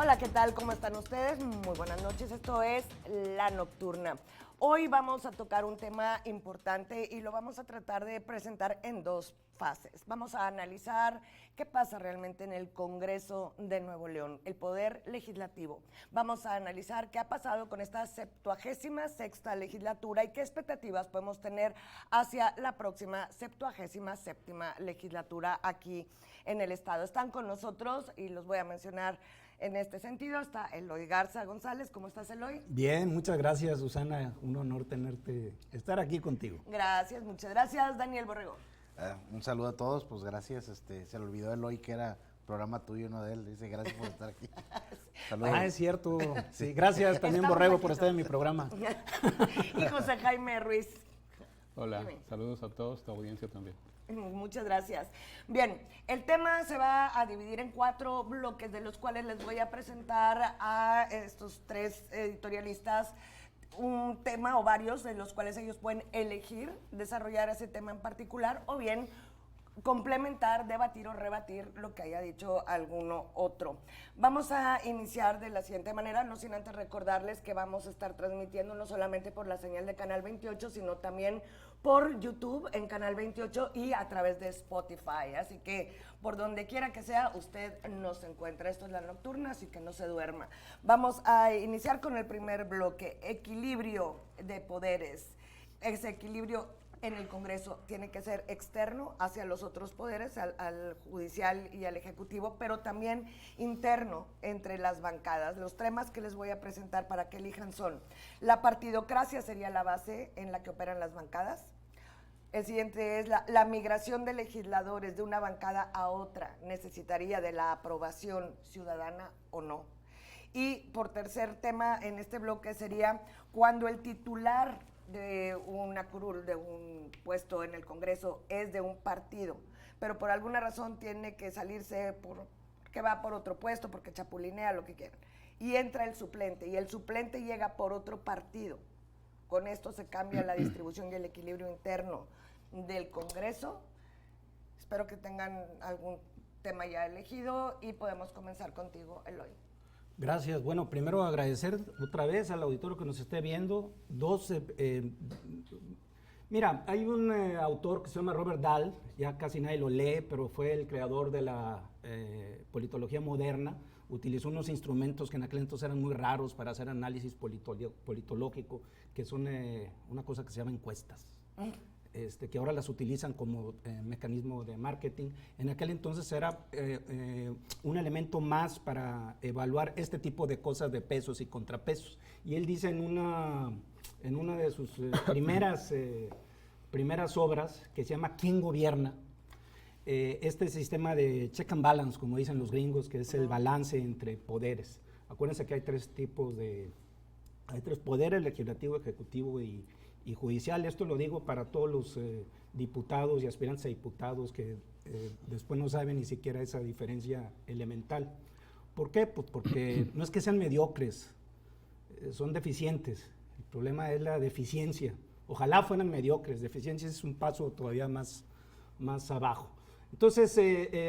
Hola, ¿qué tal? ¿Cómo están ustedes? Muy buenas noches, esto es La Nocturna. Hoy vamos a tocar un tema importante y lo vamos a tratar de presentar en dos fases. Vamos a analizar qué pasa realmente en el Congreso de Nuevo León, el Poder Legislativo. Vamos a analizar qué ha pasado con esta 76ª legislatura y qué expectativas podemos tener hacia la próxima 77ª legislatura aquí en el Estado. Están con nosotros y los voy a mencionar en este sentido. Está Eloy Garza González. ¿Cómo estás, Eloy? Bien, muchas gracias, Susana. Un honor estar aquí contigo. Gracias, muchas gracias. Daniel Borrego. Un saludo a todos, pues gracias. Se le olvidó Eloy que era programa tuyo, no de él. Dice gracias por estar aquí. Saludos. Ah, es cierto. Sí, gracias también, Borrego, por estar en mi programa. Y José Jaime Ruiz. Hola, saludos a todos, tu audiencia también. Muchas gracias. Bien, el tema se va a dividir en 4 bloques, de los cuales les voy a presentar a estos 3 editorialistas un tema o varios de los cuales ellos pueden elegir desarrollar ese tema en particular o bien complementar, debatir o rebatir lo que haya dicho alguno otro. Vamos a iniciar de la siguiente manera, no sin antes recordarles que vamos a estar transmitiendo no solamente por la señal de Canal 28, sino también por YouTube en Canal 28 y a través de Spotify. Así que por donde quiera que sea, usted nos encuentra. Esto es La Nocturna, así que no se duerma. Vamos a iniciar con el primer bloque, equilibrio de poderes. Ese equilibrio en el Congreso tiene que ser externo hacia los otros poderes, al judicial y al ejecutivo, pero también interno entre las bancadas. Los temas que les voy a presentar para que elijan son: la partidocracia sería la base en la que operan las bancadas. El siguiente es la migración de legisladores de una bancada a otra, ¿necesitaría de la aprobación ciudadana o no? Y por tercer tema en este bloque sería cuando el titular de una curul, de un puesto en el Congreso, es de un partido, pero por alguna razón tiene que salirse porque va por otro puesto, porque chapulinea, lo que quieran, y entra el suplente, y el suplente llega por otro partido. Con esto se cambia la distribución y el equilibrio interno del Congreso. Espero que tengan algún tema ya elegido y podemos comenzar contigo, Eloy. Gracias. Bueno, primero agradecer otra vez al auditorio que nos esté viendo. Mira, hay un autor que se llama Robert Dahl, ya casi nadie lo lee, pero fue el creador de la politología moderna. Utilizó unos instrumentos que en aquel entonces eran muy raros para hacer análisis politológico, que son una cosa que se llama encuestas. Que ahora las utilizan como mecanismo de marketing. En aquel entonces era un elemento más para evaluar este tipo de cosas de pesos y contrapesos. Y él dice en una de sus primeras obras, que se llama ¿Quién gobierna? Este sistema de check and balance, como dicen los gringos, que es el balance entre poderes. Acuérdense que hay 3 poderes: legislativo, ejecutivo y judicial. Esto lo digo para todos los diputados y aspirantes a diputados que después no saben ni siquiera esa diferencia elemental. ¿Por qué? Pues porque no es que sean mediocres, son deficientes. El problema es la deficiencia. Ojalá fueran mediocres, deficiencia es un paso todavía más abajo. Entonces,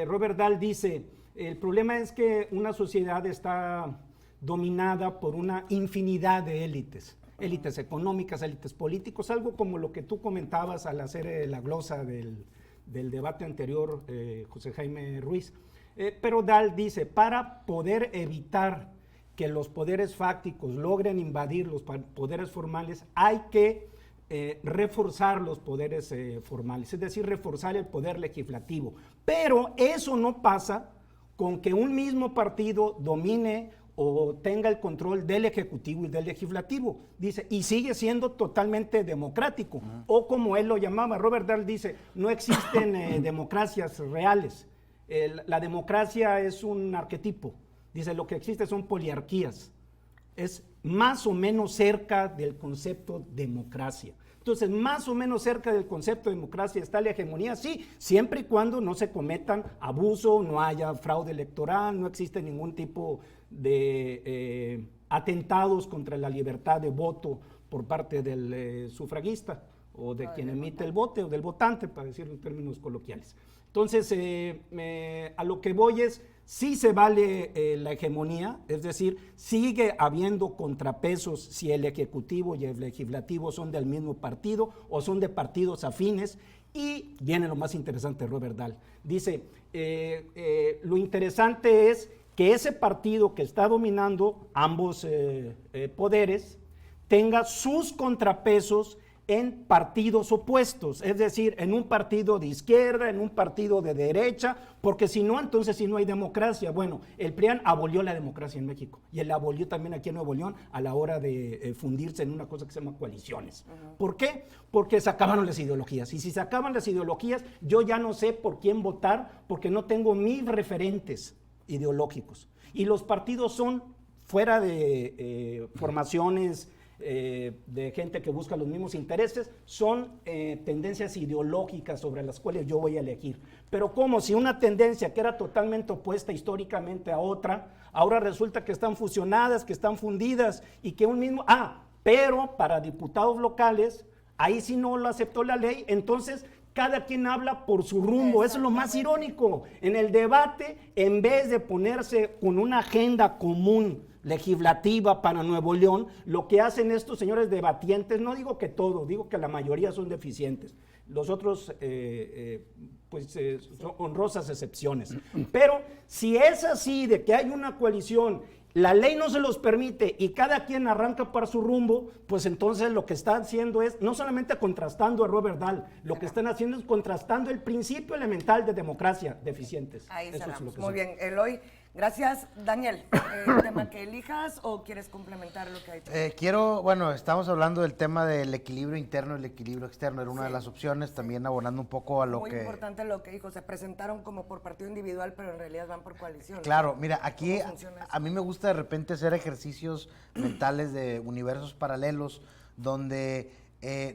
Robert Dahl dice, el problema es que una sociedad está dominada por una infinidad de élites. Élites económicas, élites políticos, algo como lo que tú comentabas al hacer la glosa del debate anterior, José Jaime Ruiz. Pero Dahl dice, para poder evitar que los poderes fácticos logren invadir los poderes formales, hay que reforzar los poderes formales, es decir, reforzar el poder legislativo. Pero eso no pasa con que un mismo partido domine o tenga el control del Ejecutivo y del Legislativo, dice, y sigue siendo totalmente democrático, o como él lo llamaba, Robert Dahl dice, no existen democracias reales, la democracia es un arquetipo, dice, lo que existe son poliarquías, es más o menos cerca del concepto democracia. Entonces, más o menos cerca del concepto de democracia está la hegemonía, sí, siempre y cuando no se cometan abuso, no haya fraude electoral, no existe ningún tipo de atentados contra la libertad de voto por parte del sufragista, o de quien emite el voto o del votante, para decirlo en términos coloquiales. Entonces, a lo que voy es, sí se vale la hegemonía, es decir, sigue habiendo contrapesos si el Ejecutivo y el Legislativo son del mismo partido o son de partidos afines. Y viene lo más interesante, Robert Dahl. Dice, lo interesante es que ese partido que está dominando ambos poderes tenga sus contrapesos en partidos opuestos, es decir, en un partido de izquierda, en un partido de derecha, porque si no, entonces si no hay democracia. Bueno, el PRIAN abolió la democracia en México y él la abolió también aquí en Nuevo León a la hora de fundirse en una cosa que se llama coaliciones. ¿Por qué? Porque se acabaron las ideologías, y si se acaban las ideologías, yo ya no sé por quién votar, porque no tengo mis referentes ideológicos. Y los partidos son, fuera de formaciones de gente que busca los mismos intereses, son tendencias ideológicas sobre las cuales yo voy a elegir. Pero como si una tendencia que era totalmente opuesta históricamente a otra, ahora resulta que están fusionadas, que están fundidas y que un mismo... pero para diputados locales, ahí sí no lo aceptó la ley, entonces cada quien habla por su rumbo. Eso es lo más irónico. En el debate, en vez de ponerse con una agenda común legislativa para Nuevo León, lo que hacen estos señores debatientes, no digo que todos, digo que la mayoría son deficientes, los otros son honrosas excepciones, pero si es así de que hay una coalición, la ley no se los permite y cada quien arranca para su rumbo, pues entonces lo que están haciendo es no solamente contrastando a Robert Dahl, lo que están haciendo es contrastando el principio elemental de democracia deficientes. Ahí Eso cerramos. es lo que Muy son. bien, Eloy. Gracias, Daniel. ¿El tema que elijas o quieres complementar lo que ha dicho? Estamos hablando del tema del equilibrio interno y el equilibrio externo, era una de las opciones, también abonando un poco a lo Muy que... Muy importante lo que dijo, se presentaron como por partido individual, pero en realidad van por coalición. Claro, mira, aquí a mí me gusta de repente hacer ejercicios mentales de universos paralelos, donde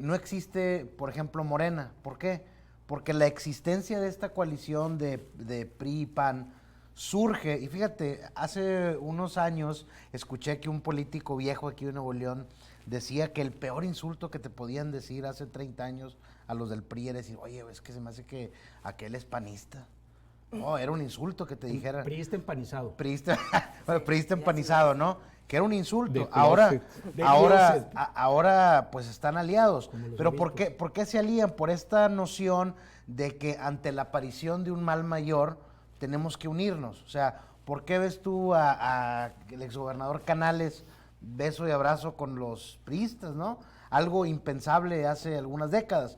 no existe, por ejemplo, Morena. ¿Por qué? Porque la existencia de esta coalición de PRI y PAN surge, y fíjate, hace unos años escuché que un político viejo aquí de Nuevo León decía que el peor insulto que te podían decir hace 30 años a los del PRI era decir, oye, es que se me hace que aquel es panista. No, era un insulto que te dijera. Priista empanizado. Priista empanizado, ¿no? Que era un insulto. De Ahora pues están aliados. Pero ¿por obispos. qué se alían? Por esta noción de que ante la aparición de un mal mayor tenemos que unirnos. O sea, ¿por qué ves tú a el exgobernador Canales beso y abrazo con los priistas, ¿no? Algo impensable hace algunas décadas.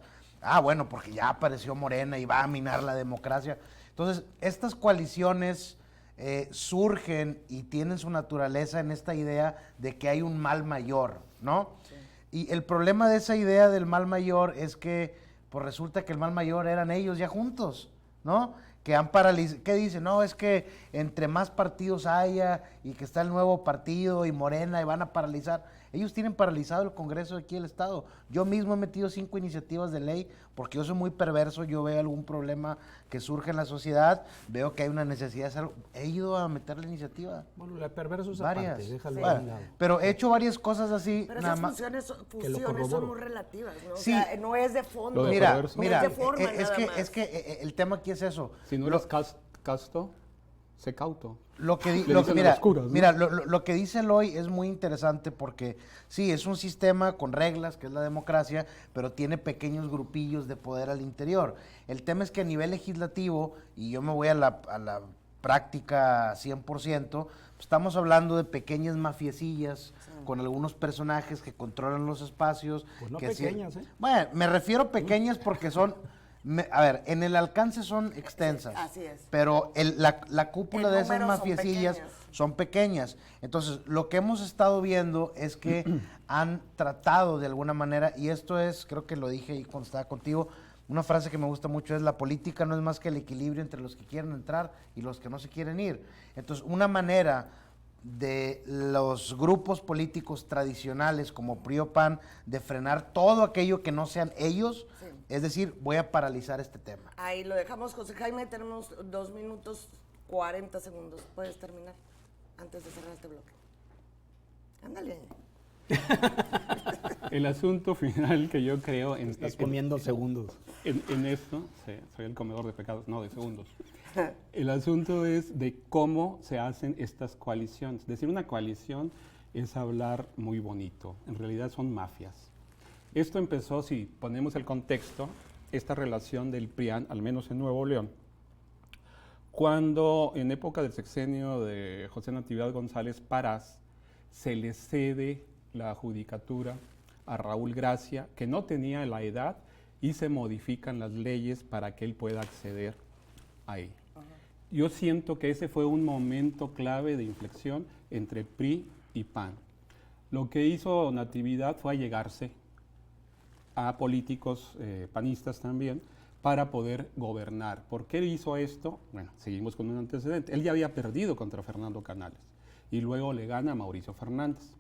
Bueno, porque ya apareció Morena y va a minar la democracia. Entonces, estas coaliciones surgen y tienen su naturaleza en esta idea de que hay un mal mayor, ¿no? Sí. Y el problema de esa idea del mal mayor es que, pues resulta que el mal mayor eran ellos ya juntos, ¿no? Que han paralizado, ¿qué dicen? No, es que entre más partidos haya y que está el nuevo partido y Morena y van a paralizar. Ellos tienen paralizado el Congreso de aquí del Estado. Yo mismo he metido 5 iniciativas de ley porque yo soy muy perverso, yo veo algún problema que surge en la sociedad, veo que hay una necesidad de hacerlo. He ido a meter la iniciativa. Bueno, la perverso es varias. Aparte, déjalo Bueno, a un lado. pero he hecho varias cosas así. Pero nada esas más. fusiones son muy relativas, ¿no? Sí. O sea, no es de fondo. Mira, no es de forma es que el tema aquí es eso. Si no eres casto, sé cauto. Lo que dice Eloy es muy interesante porque sí, es un sistema con reglas, que es la democracia, pero tiene pequeños grupillos de poder al interior. El tema es que a nivel legislativo, y yo me voy a la práctica 100%, pues estamos hablando de pequeñas mafiecillas con algunos personajes que controlan los espacios. Pues no que pequeñas, Bueno, me refiero a pequeñas porque son... a ver, en el alcance son extensas, así es. pero la cúpula de esas mafiecillas son pequeñas. Entonces, lo que hemos estado viendo es que han tratado de alguna manera, y esto es, creo que lo dije ahí cuando estaba contigo, una frase que me gusta mucho es: la política no es más que el equilibrio entre los que quieren entrar y los que no se quieren ir. Entonces, una manera de los grupos políticos tradicionales como PRI o PAN de frenar todo aquello que no sean ellos, es decir, voy a paralizar este tema. Ahí lo dejamos, José Jaime, tenemos 2 minutos 40 segundos. Puedes terminar antes de cerrar este bloque. Ándale. El asunto final que yo creo Estás comiendo segundos. en esto, sí, soy el comedor de pecados, no de segundos. El asunto es de cómo se hacen estas coaliciones. Decir una coalición es hablar muy bonito, en realidad son mafias. Esto empezó, si ponemos el contexto, esta relación del PRIAN, al menos en Nuevo León, cuando en época del sexenio de José Natividad González Parás se le cede la judicatura a Raúl Gracia, que no tenía la edad, y se modifican las leyes para que él pueda acceder ahí. Yo siento que ese fue un momento clave de inflexión entre PRI y PAN. Lo que hizo Natividad fue allegarse a políticos panistas también para poder gobernar. ¿Por qué hizo esto? Bueno, seguimos con un antecedente. Él ya había perdido contra Fernando Canales y luego le gana a Mauricio Fernández.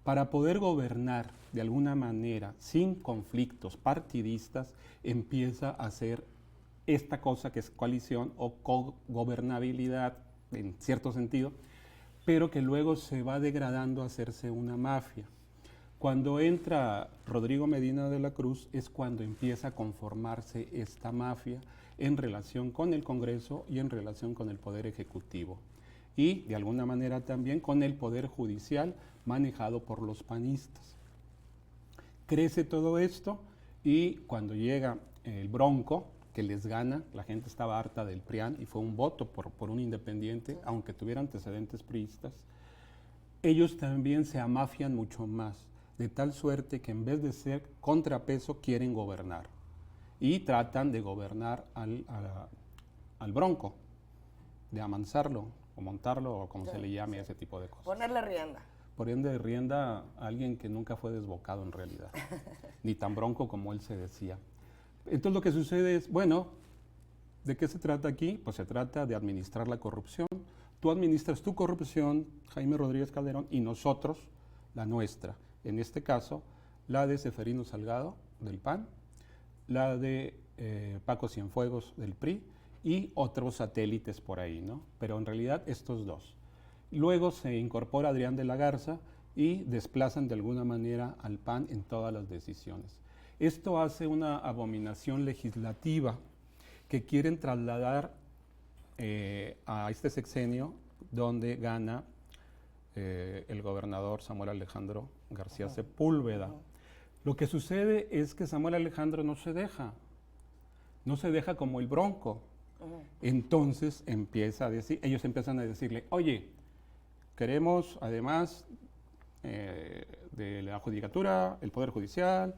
Para poder gobernar de alguna manera, sin conflictos partidistas, empieza a hacer esta cosa que es coalición o cogobernabilidad, en cierto sentido, pero que luego se va degradando a hacerse una mafia. Cuando entra Rodrigo Medina de la Cruz es cuando empieza a conformarse esta mafia en relación con el Congreso y en relación con el Poder Ejecutivo. Y de alguna manera también con el Poder Judicial manejado por los panistas. Crece todo esto y cuando llega el Bronco, que les gana, la gente estaba harta del PRIAN y fue un voto por un independiente, aunque tuviera antecedentes priistas, ellos también se amafian mucho más, de tal suerte que en vez de ser contrapeso quieren gobernar y tratan de gobernar al Bronco, de amansarlo o montarlo o como se le llame ese tipo de cosas. Ponerle rienda. Poniendo de rienda a alguien que nunca fue desbocado en realidad, ni tan bronco como él se decía. Entonces lo que sucede es, bueno, ¿de qué se trata aquí? Pues se trata de administrar la corrupción. Tú administras tu corrupción, Jaime Rodríguez Calderón, y nosotros la nuestra. En este caso, la de Seferino Salgado, del PAN, la de Paco Cienfuegos, del PRI, y otros satélites por ahí, ¿no? Pero en realidad estos dos. Luego se incorpora Adrián de la Garza y desplazan de alguna manera al PAN en todas las decisiones. Esto hace una abominación legislativa que quieren trasladar a este sexenio donde gana el gobernador Samuel Alejandro García Sepúlveda. Lo que sucede es que Samuel Alejandro no se deja como el Bronco. Entonces ellos empiezan a decirle, oye, queremos además de la judicatura, el Poder Judicial,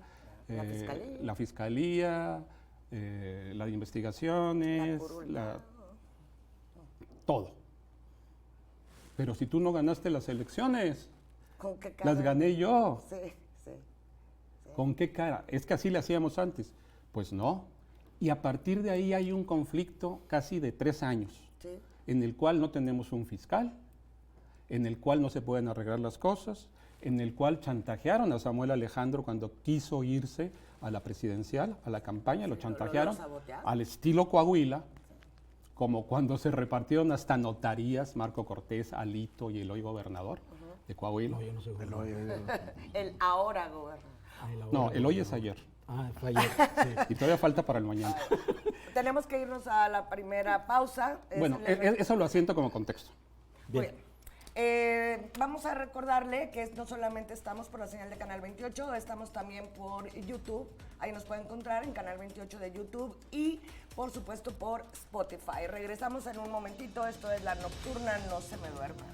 la Fiscalía, la de Investigaciones, todo. Pero si tú no ganaste las elecciones, ¿Con qué cara? las gané yo. Sí, sí. ¿Con qué cara? Es que así le hacíamos antes. Pues no. Y a partir de ahí hay un conflicto casi de 3 años, Sí. en el cual no tenemos un fiscal, en el cual no se pueden arreglar las cosas, en el cual chantajearon a Samuel Alejandro cuando quiso irse a la presidencial, a la campaña, lo chantajearon sabotearon. al estilo Coahuila, como cuando se repartieron hasta notarías Marco Cortés, Alito y el hoy gobernador de Coahuila. No, yo no sé. El ahora gobernador. No, el hoy es ayer. Ah, fue ayer. Sí. Y todavía falta para el mañana. Tenemos que irnos a la primera pausa. Bueno, eso lo asiento como contexto. Muy bien. Vamos a recordarle que no solamente estamos por la señal de Canal 28, estamos también por YouTube. Ahí nos pueden encontrar en Canal 28 de YouTube y, por supuesto, por Spotify. Regresamos en un momentito. Esto es La Nocturna. No se me duerma.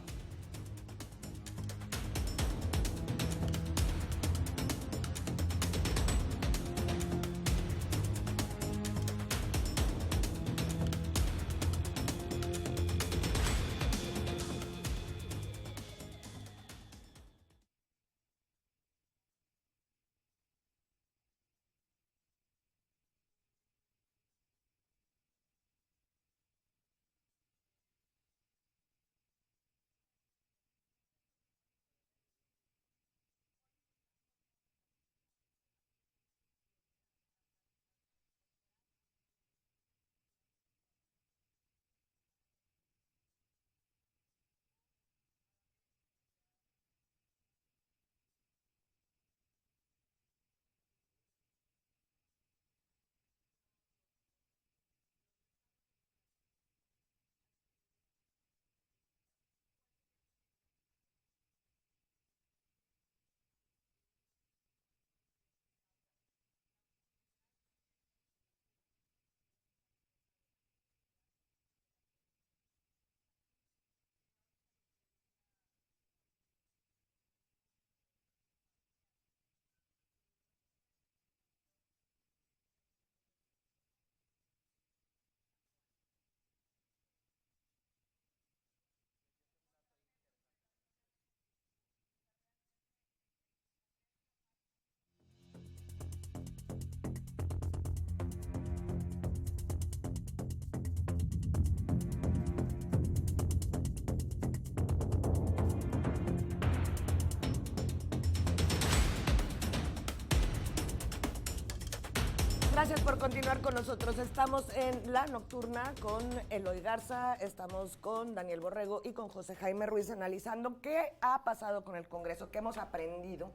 Gracias por continuar con nosotros. Estamos en La Nocturna con Eloy Garza, estamos con Daniel Borrego y con José Jaime Ruiz analizando qué ha pasado con el Congreso, qué hemos aprendido,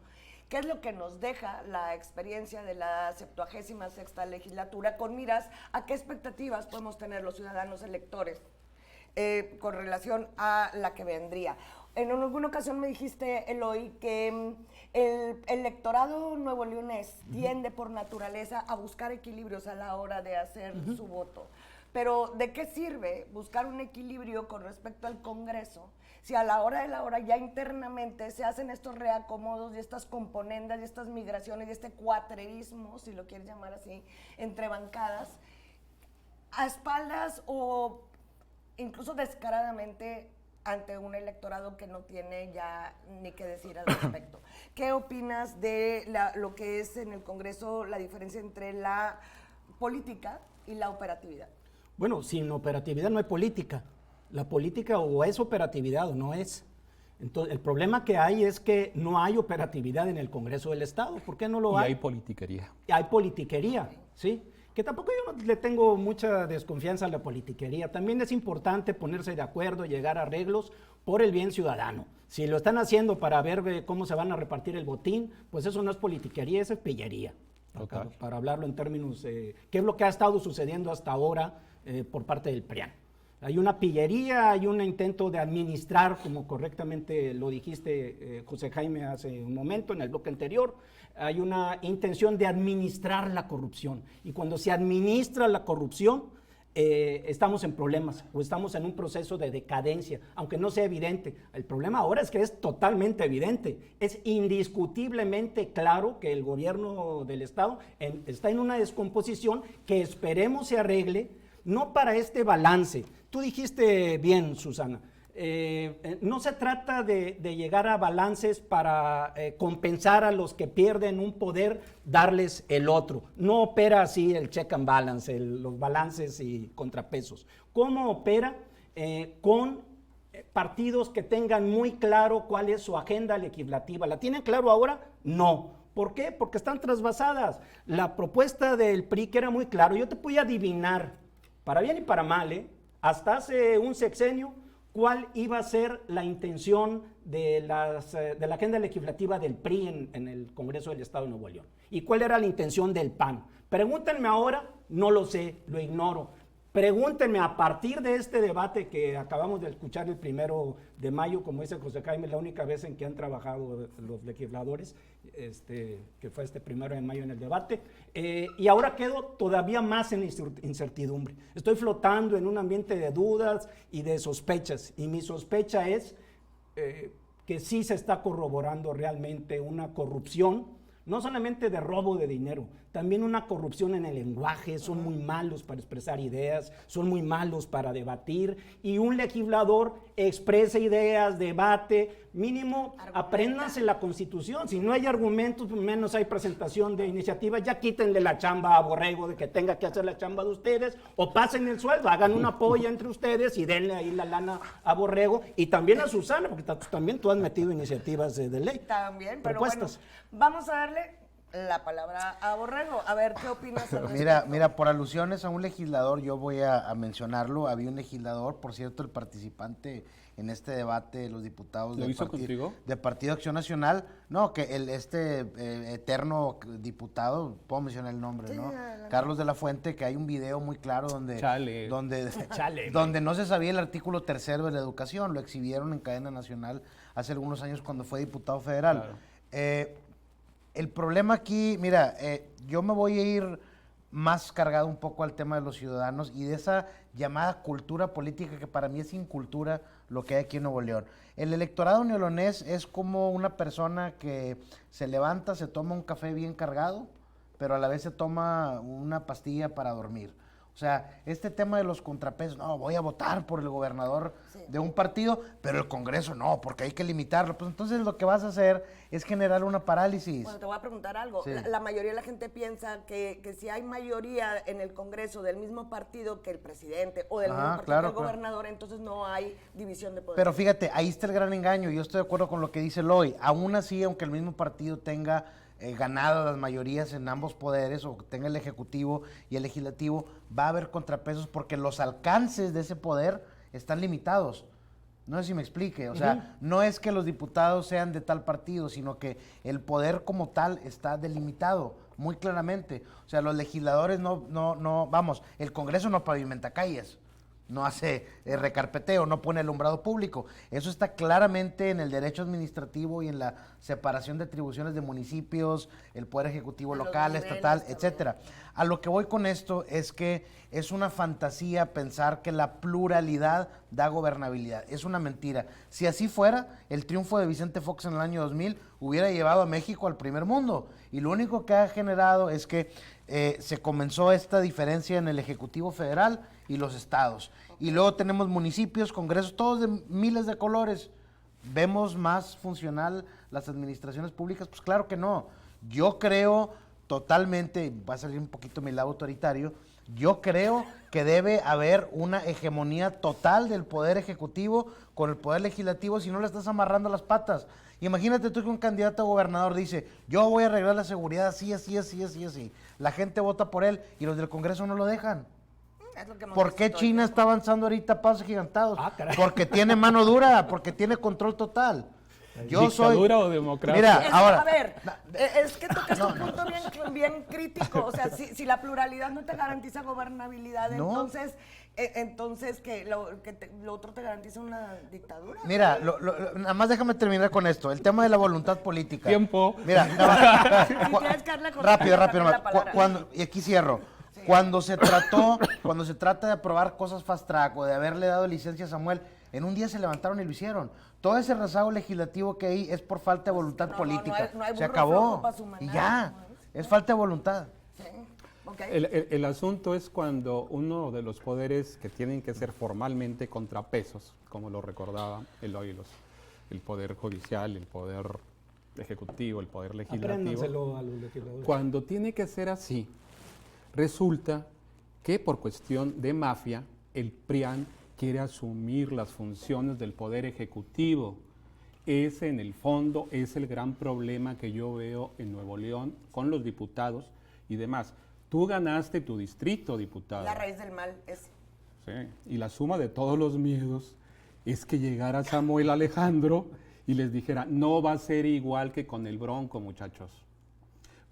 qué es lo que nos deja la experiencia de la 76ª legislatura con miras a qué expectativas podemos tener los ciudadanos electores con relación a la que vendría. En alguna ocasión me dijiste, Eloy, que el electorado nuevo leonés tiende por naturaleza a buscar equilibrios a la hora de hacer su voto. Pero ¿de qué sirve buscar un equilibrio con respecto al Congreso si a la hora de la hora ya internamente se hacen estos reacomodos y estas componendas y estas migraciones y este cuatrerismo, si lo quieres llamar así, entre bancadas, a espaldas o incluso descaradamente ante un electorado que no tiene ya ni qué decir al respecto? ¿Qué opinas de lo que es en el Congreso la diferencia entre la política y la operatividad? Bueno, sin operatividad no hay política. La política o es operatividad o no es. Entonces, el problema que hay es que no hay operatividad en el Congreso del Estado. ¿Por qué no lo hay? Y hay politiquería. Hay politiquería, ¿sí? Que tampoco yo no le tengo mucha desconfianza a la politiquería. También es importante ponerse de acuerdo, llegar a arreglos por el bien ciudadano. Si lo están haciendo para ver cómo se van a repartir el botín, pues eso no es politiquería, eso es pillería. Para hablarlo en términos, ¿qué es lo que ha estado sucediendo hasta ahora por parte del PRIAN? Hay una pillería, hay un intento de administrar, como correctamente lo dijiste, José Jaime, hace un momento, en el bloque anterior, hay una intención de administrar la corrupción. Y cuando se administra la corrupción, estamos en problemas o estamos en un proceso de decadencia, aunque no sea evidente. El problema ahora es que es totalmente evidente. Es indiscutiblemente claro que el gobierno del Estado está en una descomposición que esperemos se arregle, no para este balance. Tú dijiste bien, Susana, no se trata de llegar a balances para compensar a los que pierden un poder, darles el otro. No opera así el check and balance, los balances y contrapesos. ¿Cómo opera? Con partidos que tengan muy claro cuál es su agenda legislativa. ¿La tienen claro ahora? No. ¿Por qué? Porque están trasvasadas. La propuesta del PRI, que era muy claro, yo te pude adivinar, para bien y para mal, hasta hace un sexenio, cuál iba a ser la intención de la agenda legislativa del PRI en el Congreso del Estado de Nuevo León. ¿Y cuál era la intención del PAN? Pregúntenme ahora, no lo sé, lo ignoro. Pregúntenme a partir de este debate que acabamos de escuchar el 1 de mayo, como dice José Jaime, la única vez en que han trabajado los legisladores, que fue este 1 de mayo en el debate, y ahora quedo todavía más en incertidumbre. Estoy flotando en un ambiente de dudas y de sospechas, y mi sospecha es que sí se está corroborando realmente una corrupción, no solamente de robo de dinero, también una corrupción en el lenguaje. Son muy malos para expresar ideas, son muy malos para debatir, y un legislador expresa ideas, debate, mínimo apréndanse la Constitución. Si no hay argumentos, menos hay presentación de iniciativas. Ya quítenle la chamba a Borrego de que tenga que hacer la chamba de ustedes, o pasen el sueldo, hagan una polla entre ustedes y denle ahí la lana a Borrego, y también a Susana, porque también tú has metido iniciativas de ley. También, pero bueno, vamos a darle la palabra a Borrego. A ver, ¿qué opinas al respecto? Mira, por alusiones a un legislador, yo voy a mencionarlo. Había un legislador, por cierto, el participante en este debate de los diputados del Partido Acción Nacional, no, que eterno diputado, puedo mencionar el nombre, ¿no? Carlos de la Fuente, que hay un video muy claro donde no se sabía el artículo 3º de la educación, lo exhibieron en cadena nacional hace algunos años cuando fue diputado federal. Claro. El problema aquí, mira, yo me voy a ir más cargado un poco al tema de los ciudadanos y de esa llamada cultura política que para mí es incultura lo que hay aquí en Nuevo León. El electorado neolonés es como una persona que se levanta, se toma un café bien cargado, pero a la vez se toma una pastilla para dormir. O sea, este tema de los contrapesos, no, voy a votar por el gobernador de un partido, pero el Congreso no, porque hay que limitarlo. Pues entonces lo que vas a hacer es generar una parálisis. Bueno, te voy a preguntar algo. Sí. La mayoría de la gente piensa que si hay mayoría en el Congreso del mismo partido que el presidente o del mismo partido que el gobernador, entonces no hay división de poder. Pero fíjate, ahí está el gran engaño. Yo estoy de acuerdo con lo que dice Eloy. Aún así, aunque el mismo partido tenga ganadas las mayorías en ambos poderes, o que tenga el ejecutivo y el legislativo, va a haber contrapesos porque los alcances de ese poder están limitados. No sé si me explique, o sea, no es que los diputados sean de tal partido, sino que el poder como tal está delimitado muy claramente. O sea, los legisladores vamos, el Congreso no pavimenta calles, no hace recarpeteo, no pone alumbrado público. Eso está claramente en el derecho administrativo y en la separación de atribuciones de municipios, el poder ejecutivo De los local, niveles estatal, también. etcétera. A lo que voy con esto es que es una fantasía pensar que la pluralidad da gobernabilidad. Es una mentira. Si así fuera, el triunfo de Vicente Fox en el año 2000 hubiera llevado a México al primer mundo. Y lo único que ha generado es que se comenzó esta diferencia en el Ejecutivo Federal y los estados. Y luego tenemos municipios, congresos, todos de miles de colores. ¿Vemos más funcional las administraciones públicas? Pues claro que no. Yo creo totalmente, va a salir un poquito mi lado autoritario, yo creo que debe haber una hegemonía total del poder ejecutivo con el poder legislativo, si no le estás amarrando las patas. Imagínate tú que un candidato a gobernador dice, yo voy a arreglar la seguridad así, así, así, así, así. La gente vota por él y los del Congreso no lo dejan. Es lo que hemos ¿Por visto qué todo el China tiempo. está avanzando ahorita a pasos gigantados? Ah, caray. Porque tiene mano dura, porque tiene control total. Yo soy... ¿Dictadura o democracia? Mira, ahora... A ver, es que tocas un punto bien crítico. O sea, si la pluralidad no te garantiza gobernabilidad, No. entonces que lo otro te garantiza una dictadura. Mira, nada más déjame terminar con esto. El tema de la voluntad política. Tiempo. Mira, nada más. Si tienes que darle con- rápido, darle nada la más. palabra. Y aquí cierro. Sí. Cuando se trata de aprobar cosas fast track o de haberle dado licencia a Samuel, en un día se levantaron y lo hicieron. Todo ese rezago legislativo que hay es por falta de voluntad No, política. no hay Se burro acabó. flojo pa' su Y manada, ya. ¿no? Es falta de voluntad. Sí, ok. El asunto es cuando uno de los poderes que tienen que ser formalmente contrapesos, como lo recordaba Eloy, el poder judicial, el poder ejecutivo, el poder legislativo, Apréndanselo a los legisladores. cuando tiene que ser así, resulta que por cuestión de mafia, el PRIAN quiere asumir las funciones del poder ejecutivo. Ese, en el fondo, es el gran problema que yo veo en Nuevo León con los diputados y demás. Tú ganaste tu distrito, diputado. La raíz del mal es... Sí, y la suma de todos los miedos es que llegara Samuel Alejandro y les dijera, no va a ser igual que con el Bronco, muchachos.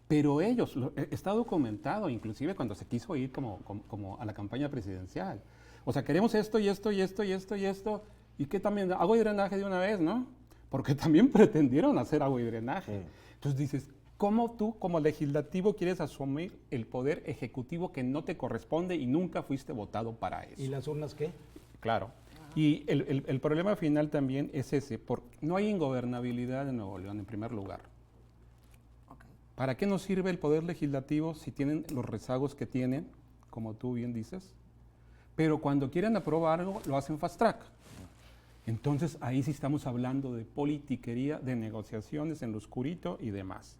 Pero ellos, está documentado, inclusive cuando se quiso ir como a la campaña presidencial. O sea, queremos esto y esto y esto y esto y esto. ¿Y qué también? Agua y drenaje de una vez, ¿no? Porque también pretendieron hacer agua y drenaje. Entonces dices, ¿cómo tú como legislativo quieres asumir el poder ejecutivo que no te corresponde y nunca fuiste votado para eso? ¿Y las urnas qué? Claro. Y el problema final también es ese, porque no hay ingobernabilidad en Nuevo León, en primer lugar. Ok. ¿Para qué nos sirve el poder legislativo si tienen los rezagos que tienen, como tú bien dices? Pero cuando quieren aprobar algo, lo hacen fast track. Entonces, ahí sí estamos hablando de politiquería, de negociaciones en lo oscurito y demás.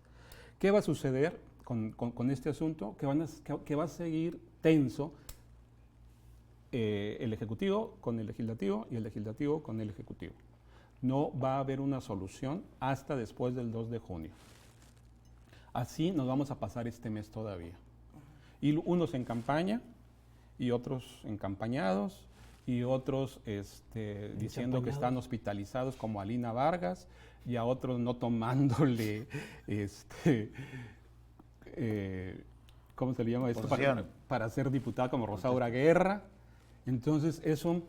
¿Qué va a suceder con este asunto? Que va a seguir tenso el Ejecutivo con el Legislativo y el Legislativo con el Ejecutivo. No va a haber una solución hasta después del 2 de junio. Así nos vamos a pasar este mes todavía. Y unos en campaña y otros encampañados y otros diciendo que están hospitalizados como Alina Vargas y a otros no tomándole, ¿cómo se le llama esto? Para ser diputada como Rosaura Guerra. Entonces eso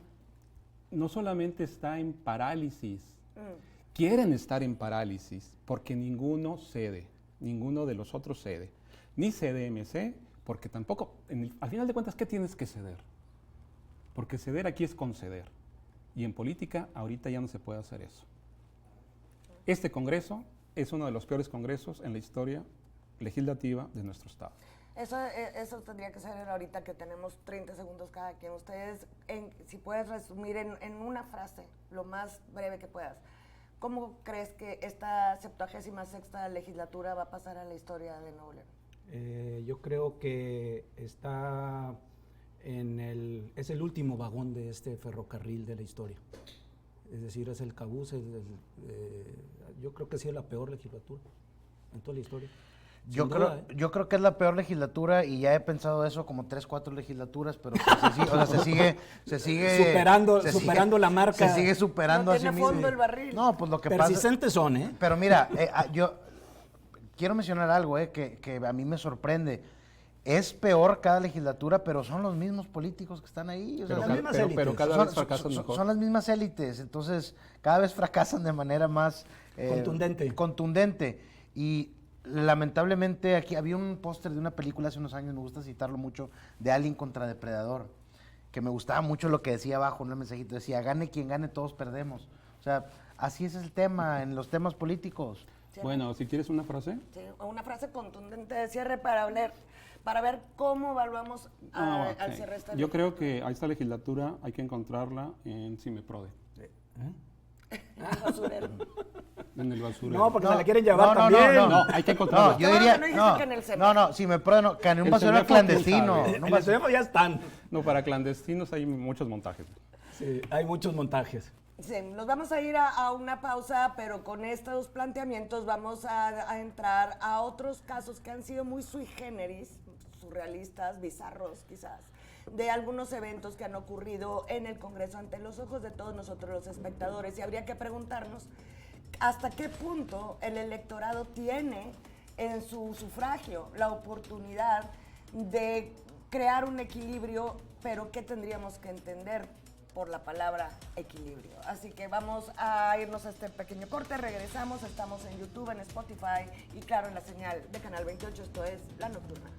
no solamente está en parálisis, quieren estar en parálisis porque ninguno cede, ninguno de los otros cede, ni CDMC, porque tampoco, al final de cuentas, ¿qué tienes que ceder? Porque ceder aquí es conceder. Y en política ahorita ya no se puede hacer eso. Este Congreso es uno de los peores congresos en la historia legislativa de nuestro Estado. Eso tendría que ser ahorita que tenemos 30 segundos cada quien. Ustedes, si puedes resumir en una frase, lo más breve que puedas, ¿cómo crees que esta 76ª legislatura va a pasar a la historia de Nuevo León? Yo creo que está es el último vagón de este ferrocarril de la historia. Es decir, es el cabuz, yo creo que sí es la peor legislatura. en toda la historia. Yo Sin creo, duda, ¿eh? yo creo que es la peor legislatura y ya he pensado eso como 3, 4 legislaturas, pero pues Superando la marca. Se sigue superando No a sí tiene mismo. fondo el barril. No, pues lo que pasa. Persistentes son, ¿eh? Pero mira, yo quiero mencionar algo que a mí me sorprende. Es peor cada legislatura, pero son los mismos políticos que están ahí. O sea, Las mismas élites. pero cada son, vez fracasan mejor. son las mismas élites, entonces cada vez fracasan de manera más contundente. Y lamentablemente aquí había un póster de una película hace unos años, me gusta citarlo mucho, de Alien contra Depredador, que me gustaba mucho lo que decía abajo, un mensajito, decía, gane quien gane, todos perdemos. O sea, así es el tema en los temas políticos. ¿Sí? Bueno, si quieres una frase. Sí, una frase contundente de cierre para ver cómo evaluamos Ok. al cierre esta Yo creo que a esta legislatura hay que encontrarla en Cimeprode, el basurero. en el basurero. No, porque se la quieren llevar también. No, hay que encontrarla. No, yo No, diría, no dijiste que en el CEME. si me prueban, no, que en un El basurero CEME fue, quién clandestino. sabe. en un En el basurero- CEMEFO ya están. No, para clandestinos hay muchos montajes. Sí, hay muchos montajes. Sí, nos vamos a ir a una pausa, pero con estos planteamientos vamos a entrar a otros casos que han sido muy sui generis, surrealistas, bizarros quizás, de algunos eventos que han ocurrido en el Congreso ante los ojos de todos nosotros los espectadores. Y habría que preguntarnos hasta qué punto el electorado tiene en su sufragio la oportunidad de crear un equilibrio, pero ¿qué tendríamos que entender por la palabra equilibrio? Así que vamos a irnos a este pequeño corte, regresamos, estamos en YouTube, en Spotify y claro en la señal de Canal 28, esto es La Nocturna.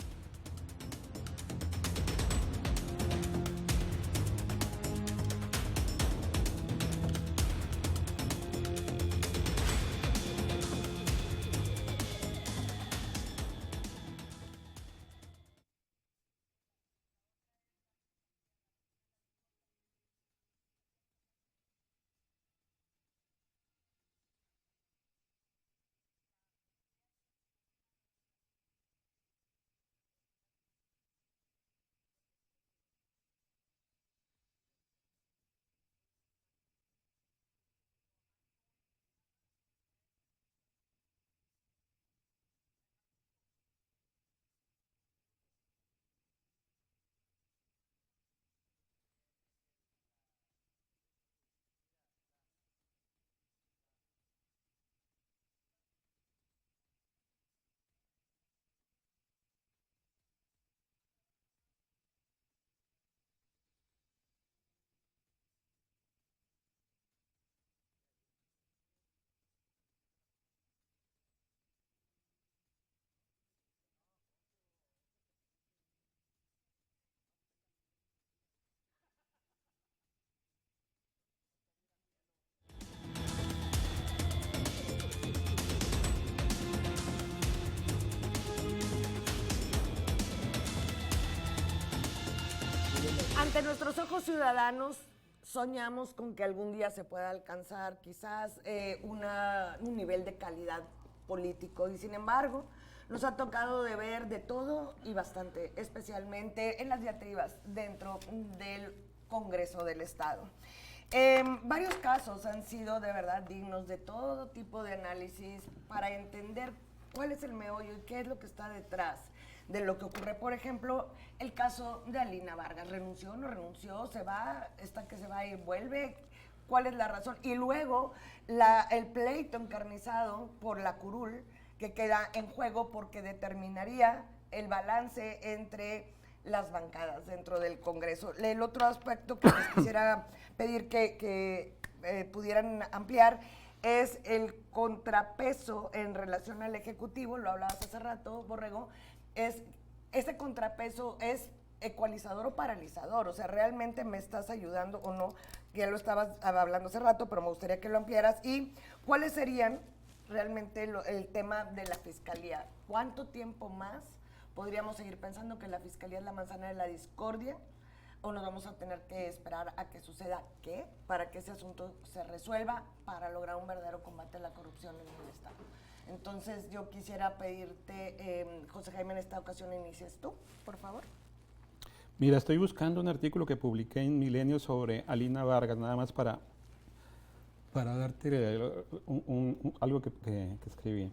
Ante nuestros ojos ciudadanos, soñamos con que algún día se pueda alcanzar quizás un nivel de calidad político y sin embargo nos ha tocado de ver de todo y bastante, especialmente en las diatribas dentro del Congreso del Estado. Varios casos han sido de verdad dignos de todo tipo de análisis para entender cuál es el meollo y qué es lo que está detrás de lo que ocurre. Por ejemplo, el caso de Alina Vargas. ¿Renunció o no renunció? ¿Se va? ¿Está que se va y vuelve? ¿Cuál es la razón? Y luego el pleito encarnizado por la curul que queda en juego porque determinaría el balance entre las bancadas dentro del Congreso. El otro aspecto que les quisiera pedir que pudieran ampliar es el contrapeso en relación al Ejecutivo, lo hablabas hace rato, Borrego, ese contrapeso es ecualizador o paralizador, o sea, realmente me estás ayudando o no, ya lo estabas hablando hace rato, pero me gustaría que lo ampliaras, y cuáles serían realmente el tema de la Fiscalía. ¿Cuánto tiempo más podríamos seguir pensando que la Fiscalía es la manzana de la discordia? ¿O nos vamos a tener que esperar a que suceda qué? Para que ese asunto se resuelva, para lograr un verdadero combate a la corrupción en el Estado. Entonces yo quisiera pedirte, José Jaime, en esta ocasión inicies tú, por favor. Mira, estoy buscando un artículo que publiqué en Milenio sobre Alina Vargas, nada más para darte algo que escribí.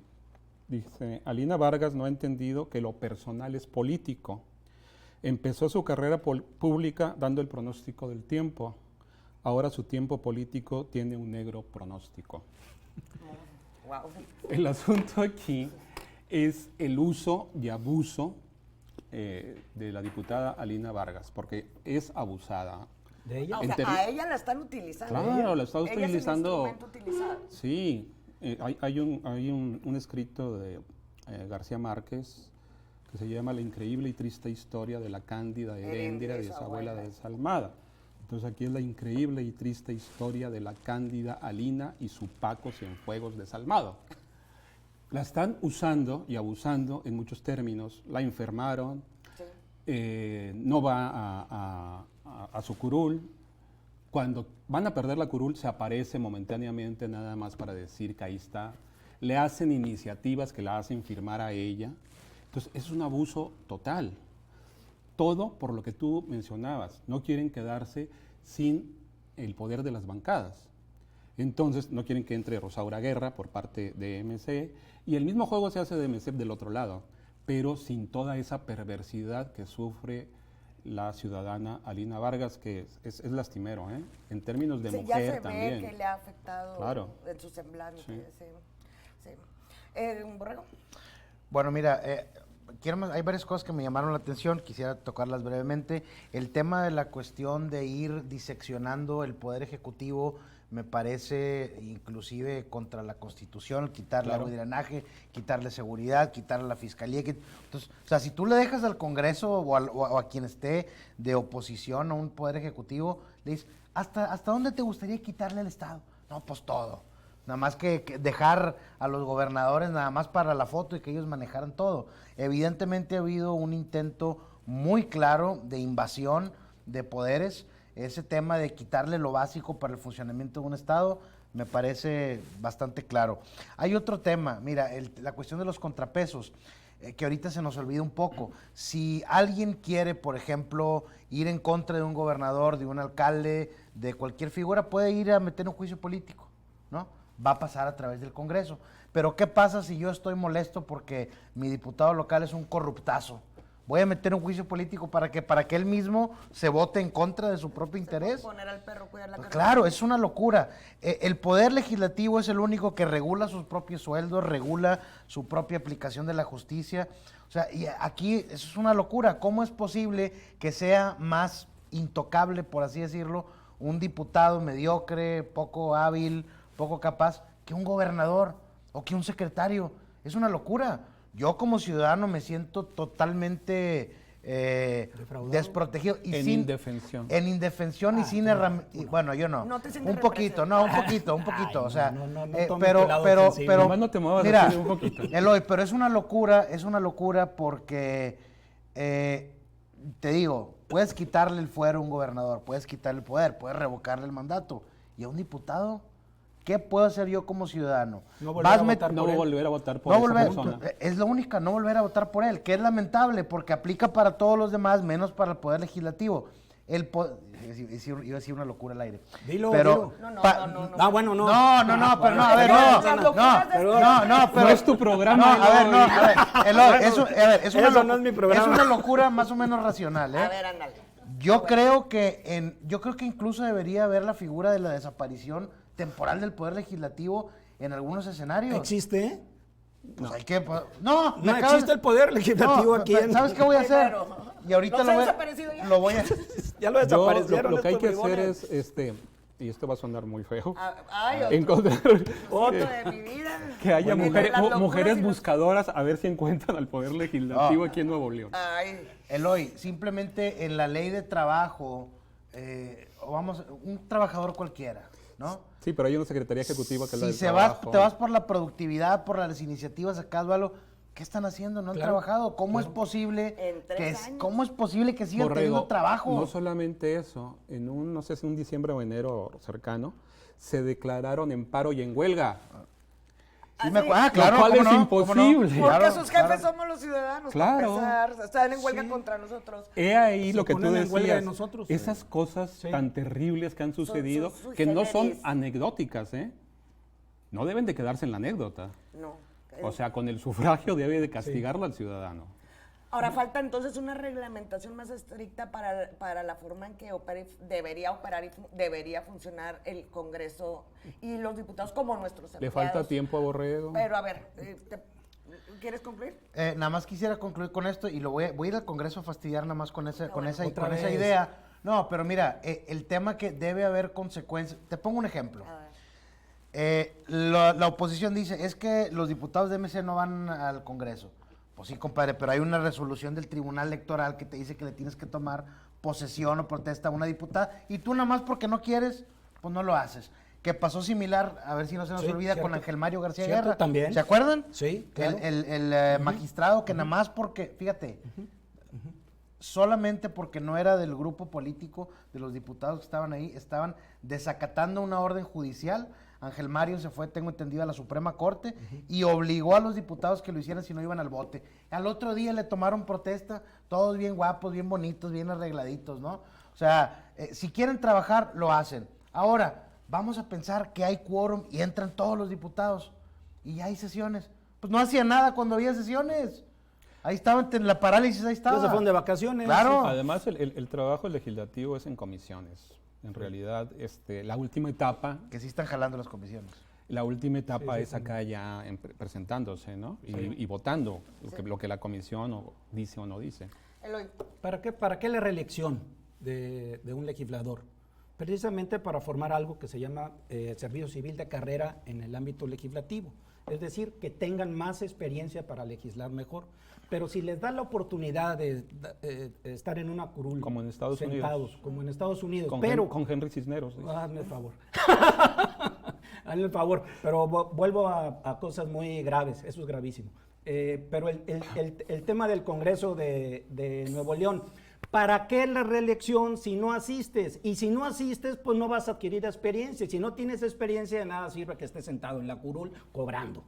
Dice, Alina Vargas no ha entendido que lo personal es político. Empezó su carrera pública dando el pronóstico del tiempo. Ahora su tiempo político tiene un negro pronóstico. Wow. El asunto aquí es el uso y abuso de la diputada Alina Vargas, porque es abusada. De ella. O sea, a ella la están utilizando. Claro, la está Ella utilizando. es un instrumento utilizado. Sí, hay un escrito de García Márquez que se llama La increíble y triste historia de la cándida Heréndira de su abuela desalmada. Entonces aquí es la increíble y triste historia de la cándida Alina y su Paco Cienfuegos desalmado. La están usando y abusando en muchos términos. La enfermaron, no va a su curul. Cuando van a perder la curul, se aparece momentáneamente nada más para decir que ahí está. Le hacen iniciativas que la hacen firmar a ella. Entonces, es un abuso total. Todo por lo que tú mencionabas. No quieren quedarse sin el poder de las bancadas. Entonces, no quieren que entre Rosaura Guerra por parte de MC. Y el mismo juego se hace de MC del otro lado, pero sin toda esa perversidad que sufre la ciudadana Alina Vargas, que es lastimero, ¿eh? En términos de mujer ya se también. ve que le ha afectado Claro. en su semblante. Sí. Borrego. Bueno, mira, hay varias cosas que me llamaron la atención, quisiera tocarlas brevemente. El tema de la cuestión de ir diseccionando el Poder Ejecutivo me parece inclusive contra la Constitución, quitarle agua y drenaje, quitarle seguridad, quitarle la Fiscalía. Entonces, o sea, si tú le dejas al Congreso o a quien esté de oposición a un Poder Ejecutivo, le dices, ¿hasta dónde te gustaría quitarle al Estado? No, pues todo. Nada más que dejar a los gobernadores nada más para la foto y que ellos manejaran todo. Evidentemente ha habido un intento muy claro de invasión de poderes. Ese tema de quitarle lo básico para el funcionamiento de un Estado me parece bastante claro. Hay otro tema, mira, la cuestión de los contrapesos, que ahorita se nos olvida un poco. Si alguien quiere, por ejemplo, ir en contra de un gobernador, de un alcalde, de cualquier figura, puede ir a meter un juicio político, ¿no? Va a pasar a través del Congreso. Pero ¿qué pasa si yo estoy molesto porque mi diputado local es un corruptazo? Voy a meter un juicio político para que él mismo se vote en contra de su propio interés. Poner al perro, cuidar la carrera. Claro, es una locura. El Poder Legislativo es el único que regula sus propios sueldos, regula su propia aplicación de la justicia. O sea, y aquí eso es una locura. ¿Cómo es posible que sea más intocable, por así decirlo, un diputado mediocre, poco hábil, poco capaz, que un gobernador o que un secretario? Es una locura. Yo como ciudadano me siento totalmente desprotegido. Y En indefensión. En indefensión y sin herramientas. Bueno, yo no. No te sientes un poquito. Ay, O sea, no tomes pero, tu lado pero, sensible. pero, Nomás no te muevas mira, así un poquito. Eloy, pero es una locura porque, te digo, puedes quitarle el fuero a un gobernador, puedes quitarle el poder, puedes revocarle el mandato. ¿Y a un diputado? ¿Qué puedo hacer yo como ciudadano? No volver a votar No por él. volver a votar por esa persona. Es la única, no volver a votar por él, que es lamentable porque aplica para todos los demás, menos para el Poder Legislativo. Iba a decir una locura al aire. Dilo, pero, dilo. No. Ah, bueno, no. pero no, a ver, no, pero No es tu programa, Eloy, es una Eso no es mi programa. Es una locura más o menos racional, ¿eh? A ver, ándale. Yo creo que incluso debería haber la figura de la desaparición temporal del Poder Legislativo en algunos escenarios. ¿Existe? Pues hay que... No, No existe el Poder Legislativo aquí. ¿Sabes qué voy a hacer? Primero. Y ahorita ¿No se ha desaparecido ya? lo voy a... Ya lo Yo, desaparecieron. lo que hay que estos hacer bribones. es, y esto va a sonar muy feo, Ay, encontrar otro de mi vida. que haya Entre las locuras mujeres y los- buscadoras a ver si encuentran al Poder Legislativo aquí en Nuevo León. Ay, Eloy, simplemente en la ley de trabajo, un trabajador cualquiera, ¿no? Sí, pero hay una Secretaría Ejecutiva que es la Si del te trabajo. vas por la productividad, por las iniciativas acá, Dualo, ¿qué están haciendo? No han Claro, trabajado. ¿Cómo es posible En 3 años. ¿Cómo es posible que sigan Borrego, teniendo trabajo? no solamente eso, no sé si un diciembre o enero cercano, se declararon en paro y en huelga. Sí me sí. claro, Lo cual ¿cómo es no? imposible. porque Claro, sus jefes claro. somos los ciudadanos. Claro. Para empezar. Están en huelga contra nosotros. He ahí Se lo que tú ponen en huelga de decías, nosotros. esas cosas Sí. tan terribles que han sucedido, sui que no son generis. anecdóticas, ¿eh? No deben de quedarse en la anécdota. No. O sea, con el sufragio debe de castigarlo al ciudadano. Ahora falta entonces una reglamentación más estricta para la forma en que debería operar y debería funcionar el Congreso y los diputados como nuestros Le empleados. falta tiempo a Borrego. Pero a ver, ¿quieres concluir? Nada más quisiera concluir con esto y voy a ir al Congreso a fastidiar nada más con esa Otra vez. idea. No, pero mira, el tema que debe haber consecuencias. Te pongo un ejemplo. A ver. La oposición dice, es que los diputados de MC no van al Congreso. Pues sí, compadre, pero hay una resolución del Tribunal Electoral que te dice que le tienes que tomar posesión o protesta a una diputada y tú nada más porque no quieres, pues no lo haces. Que pasó similar, a ver si no se nos Sí, olvida, cierto. con Ángel Mario García Cierto, Guerra. también. ¿Se acuerdan? Sí, claro. El magistrado que nada más porque, fíjate, solamente porque no era del grupo político de los diputados que estaban ahí, estaban desacatando una orden judicial. Ángel Mario se fue, tengo entendido, a la Suprema Corte y obligó a los diputados que lo hicieran si no iban al bote. Al otro día le tomaron protesta, todos bien guapos, bien bonitos, bien arregladitos, ¿no? O sea, si quieren trabajar, lo hacen. Ahora, vamos a pensar que hay quórum y entran todos los diputados y ya hay sesiones. Pues no hacía nada cuando había sesiones. Ahí estaban en la parálisis, ahí estaba. Ya se fueron de vacaciones. Claro. Además, el trabajo legislativo es en comisiones. En realidad, la última etapa Que sí están jalando las comisiones. es acá ya presentándose, ¿no? Y votando lo que la comisión dice o no dice. Eloy. ¿Para qué la reelección de un legislador? Precisamente para formar algo que se llama servicio civil de carrera en el ámbito legislativo. Es decir, que tengan más experiencia para legislar mejor. Pero si les da la oportunidad de estar en una curul, Como en Estados sentados, Unidos. como en Estados Unidos, Con Henry Cisneros. ¿Sí? Hazme el favor. Hazme el favor. Pero vuelvo a cosas muy graves, eso es gravísimo. Pero el tema del Congreso de Nuevo León, ¿para qué la reelección si no asistes? Y si no asistes, pues no vas a adquirir experiencia. Si no tienes experiencia, de nada sirve que estés sentado en la curul cobrando.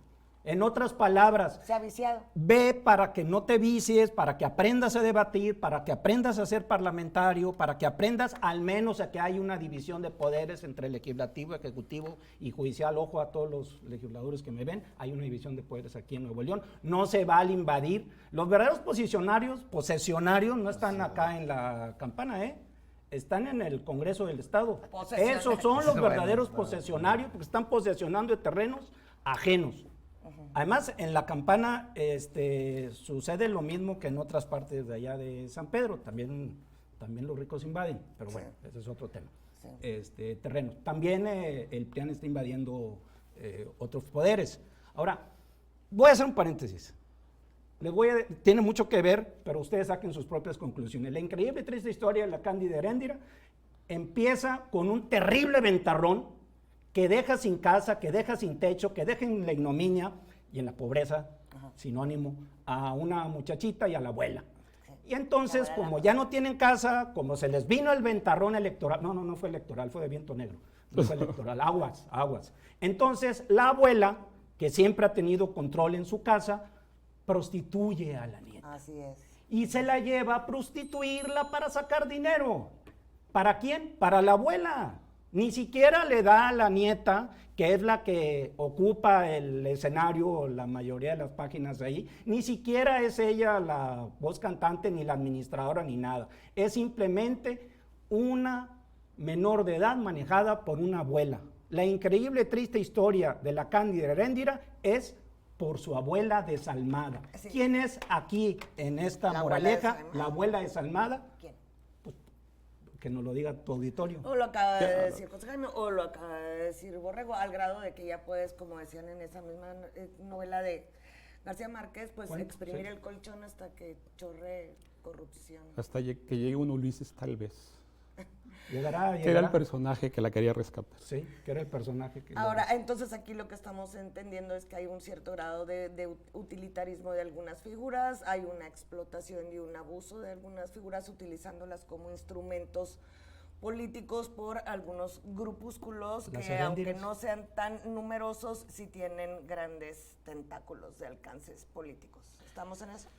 En otras palabras, Se ha viciado. ve para que no te vicies, para que aprendas a debatir, para que aprendas a ser parlamentario, para que aprendas al menos a que hay una división de poderes entre legislativo, ejecutivo y judicial. Ojo a todos los legisladores que me ven, hay una división de poderes aquí en Nuevo León. No se vale invadir. Los verdaderos posesionarios no están acá en la campana, están en el Congreso del Estado. Posesionarios. Esos son los Bueno, verdaderos bueno. posesionarios porque están posesionando de terrenos ajenos. Además, en la campana sucede lo mismo que en otras partes de allá de San Pedro. También los ricos invaden, pero bueno, ese es otro tema. Sí. Terrenos. También el PRIAN está invadiendo otros poderes. Ahora, voy a hacer un paréntesis. Tiene mucho que ver, pero ustedes saquen sus propias conclusiones. La increíble y triste historia de la Cándida Heréndira empieza con un terrible ventarrón que deja sin casa, que deja sin techo, que deja en la ignominia y en la pobreza, sinónimo, a una muchachita y a la abuela. Y entonces, como ya no tienen casa, como se les vino el ventarrón electoral, no fue electoral, fue de viento negro, no fue electoral, aguas. Entonces, la abuela, que siempre ha tenido control en su casa, prostituye a la nieta. Así es. Y se la lleva a prostituirla para sacar dinero. ¿Para quién? Para la abuela. Ni siquiera le da a la nieta, que es la que ocupa el escenario, la mayoría de las páginas ahí, ni siquiera es ella la voz cantante, ni la administradora, ni nada. Es simplemente una menor de edad manejada por una abuela. La increíble, triste historia de la Cándida Heréndira es por su abuela desalmada. Sí. ¿Quién es aquí en esta La abuela moraleja desalmada. la abuela desalmada? ¿Quién? Que nos lo diga tu auditorio. O lo acaba de decir José Jaime, o lo acaba de decir Borrego, al grado de que ya puedes, como decían en esa misma novela de García Márquez, pues ¿Cuál? exprimir Sí. el colchón hasta que chorre corrupción. Hasta que llegue un Ulises, tal vez. Llegará. Que era el personaje que la quería rescatar. Sí, que era el personaje que... Ahora, entonces aquí lo que estamos entendiendo es que hay un cierto grado de utilitarismo de algunas figuras, hay una explotación y un abuso de algunas figuras utilizándolas como instrumentos políticos por algunos grupúsculos Las que, aunque heréndiras. no sean tan numerosos, sí tienen grandes tentáculos de alcances políticos. ¿Estamos en eso?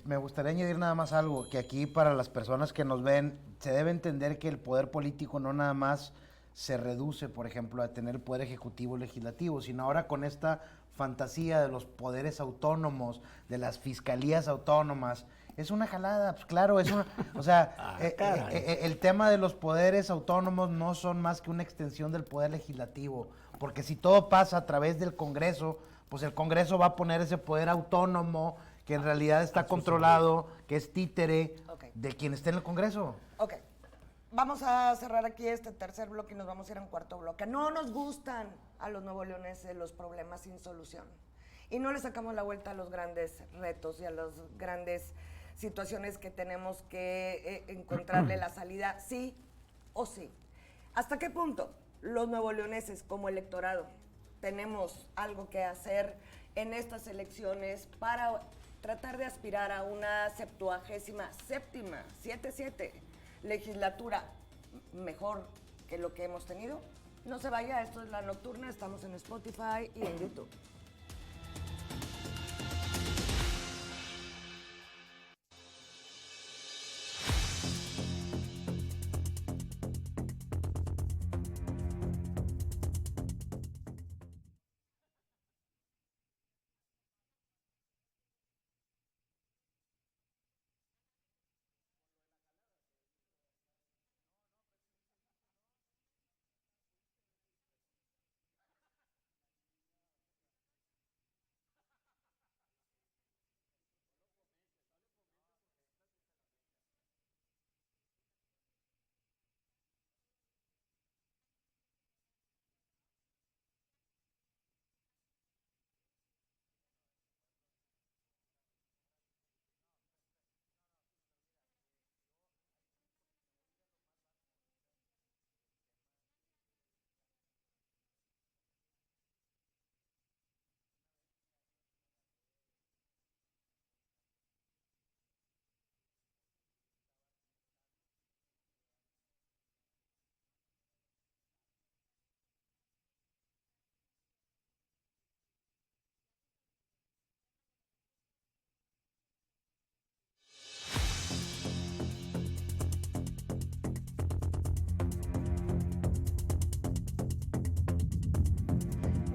Me gustaría añadir nada más algo, que aquí para las personas que nos ven, se debe entender que el poder político no nada más se reduce, por ejemplo, a tener el poder ejecutivo y legislativo, sino ahora con esta fantasía de los poderes autónomos, de las fiscalías autónomas, es una jalada, pues claro, es una, o sea, el tema de los poderes autónomos no son más que una extensión del poder legislativo, porque si todo pasa a través del Congreso, pues el Congreso va a poner ese poder autónomo que en realidad está controlado, que es títere de quien esté en el Congreso. Ok, vamos a cerrar aquí este tercer bloque y nos vamos a ir a un cuarto bloque. No nos gustan a los nuevoleoneses los problemas sin solución y no le sacamos la vuelta a los grandes retos y a las grandes situaciones que tenemos que encontrarle la salida sí o sí. ¿Hasta qué punto los nuevoleoneses como electorado tenemos algo que hacer en estas elecciones para tratar de aspirar a una 77ª, 77 legislatura mejor que lo que hemos tenido? No se vaya, esto es La Nocturna, estamos en Spotify y en YouTube.